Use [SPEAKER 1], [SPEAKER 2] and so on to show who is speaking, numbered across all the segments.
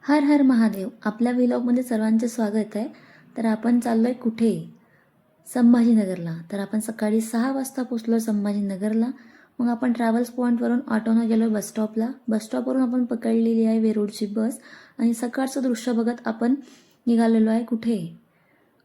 [SPEAKER 1] हर हर महादेव. आपल्या व्लॉगमध्ये सर्वांचे स्वागत आहे. तर आपण चाललो आहे कुठे? संभाजीनगरला. तर आपण सकाळी 6 वाजता पोचलो संभाजीनगरला. मग आपण ट्रॅव्हल्स पॉईंटवरून ऑटोनं गेलो बस स्टॉपला. बस स्टॉपवरून आपण पकडलेली आहे वेरूळची बस आणि सकाळचं दृश्य बघत आपण निघालेलो आहे कुठे?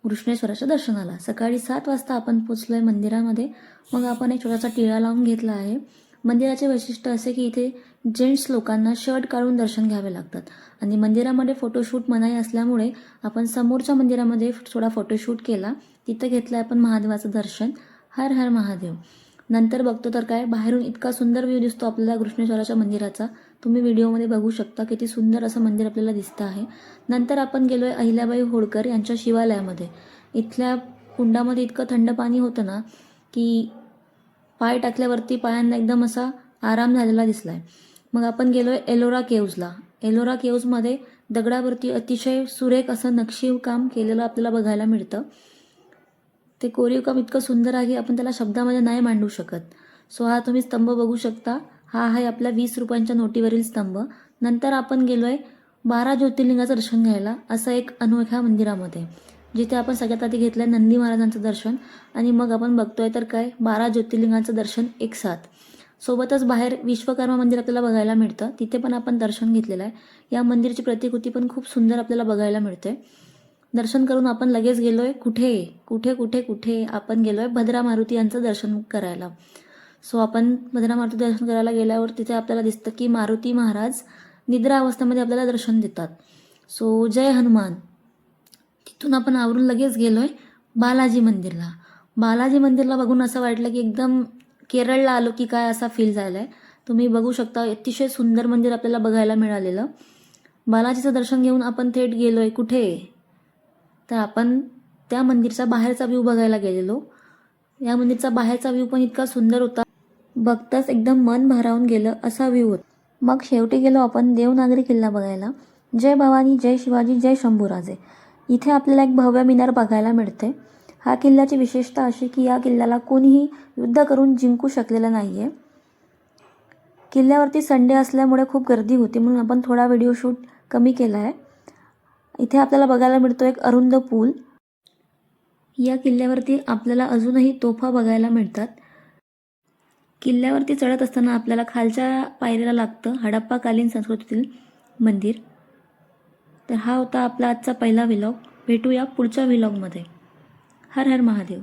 [SPEAKER 1] घृष्णेश्वराच्या दर्शनाला. सकाळी 7 वाजता आपण पोचलो आहे मंदिरामध्ये. मग आपण एक छोटासा टिळा लावून घेतला आहे. मंदिराचे वैशिष्ट्य असे की इथे जेंट्स लोकांना शर्ट काढून दर्शन घ्यावे लागतात आणि मंदिरामध्ये फोटोशूट मनाई असल्यामुळे आपण समोरच्या मंदिरामध्ये थोडा फोटोशूट केला. तिथं घेतलं आपण महादेवाचं दर्शन. हर हर महादेव. नंतर बघतो तर काय, बाहेरून इतका सुंदर व्ह्यू दिसतो आपल्याला घृष्णेश्वराच्या मंदिराचा. तुम्ही व्हिडिओमध्ये बघू शकता किती सुंदर असं मंदिर आपल्याला दिसतं आहे. नंतर आपण गेलो आहे अहिल्याबाई होळकर यांच्या शिवालयामध्ये. इथल्या कुंडामध्ये इतकं थंड पाणी होतं ना की पाय टाकल्यावरती पायांना एकदम असा आराम झालेला दिसला आहे. मग आपण गेलो आहे एलोरा केव्जला. एलोरा केव्जमध्ये दगडावरती अतिशय सुरेख असं नक्षीकाम केलेलं आपल्याला बघायला मिळतं. ते कोरीव काम इतकं सुंदर आहे की आपण त्याला शब्दामध्ये नाही मांडू शकत. सो हा तुम्ही स्तंभ बघू शकता. हा आहे आपल्या 20 रुपयांच्या नोटीवरील स्तंभ. नंतर आपण गेलो आहे 12 ज्योतिर्लिंगाचं दर्शन घ्यायला असं एक अनोख्या मंदिरामध्ये, जिथे आपण सगळ्यात आधी घेतलं आहे नंदी महाराजांचं दर्शन आणि मग आपण बघतोय तर काय 12 ज्योतिर्लिंगाचं दर्शन एक साथ. सोबतच बाहेर विश्वकर्मा मंदिर आपल्याला बघायला मिळतं. तिथे पण आपण दर्शन घेतलेलं आहे. या मंदिरची प्रतिकृती पण खूप सुंदर आपल्याला बघायला मिळते. दर्शन करून आपण लगेच गेलोय कुठे कुठे कुठे कुठे आपण गेलोय भद्रा मारुती यांचं दर्शन करायला. सो आपण भद्रा मारुती दर्शन करायला गेल्यावर तिथे आपल्याला दिसतं की मारुती महाराज निद्रा अवस्थेमध्ये आपल्याला दर्शन देतात. सो जय हनुमान. तिथून आपण आवरून लगेच गेलोय बालाजी मंदिरला. बालाजी मंदिरला बघून असं वाटलं की एकदम केरळला आलो की काय असा फील झालाय. तुम्ही बघू शकता अतिशय सुंदर मंदिर आपल्याला बघायला मिळालेलं. बालाजीचं दर्शन घेऊन आपण थेट गेलोय कुठे? तर आपण त्या मंदिरचा बाहेरचा व्ह्यू बघायला गेलेलो. या मंदिरचा बाहेरचा व्ह्यू पण इतका सुंदर होता, बघताच एकदम मन भारावून गेलं असा व्ह्यू होता. मग शेवटी गेलो आपण देवनागरी किल्ला बघायला. जय भवानी, जय शिवाजी, जय शंभूराजे. इथे आपल्याला एक भव्य मिनार बघायला मिळते. हा किल्ल्याची विशेषता अशी की या किल्ल्याला कोणीही युद्ध करून जिंकू शकलेलं नाही आहे. किल्ल्यावरती संडे असल्यामुळे खूप गर्दी होती म्हणून आपण थोडा व्हिडिओ शूट कमी केला आहे. इथे आपल्याला बघायला मिळतो एक अरुंद पूल. या किल्ल्यावरती आपल्याला अजूनही तोफा बघायला मिळतात. किल्ल्यावरती चढत असताना आपल्याला खालच्या पायरीला लागतं हडप्पाकालीन संस्कृतीतील मंदिर. तर हा होता आपला आजचा पहिला व्लॉग. भेटूया पुढच्या व्लॉगमध्ये. हर हर महादेव.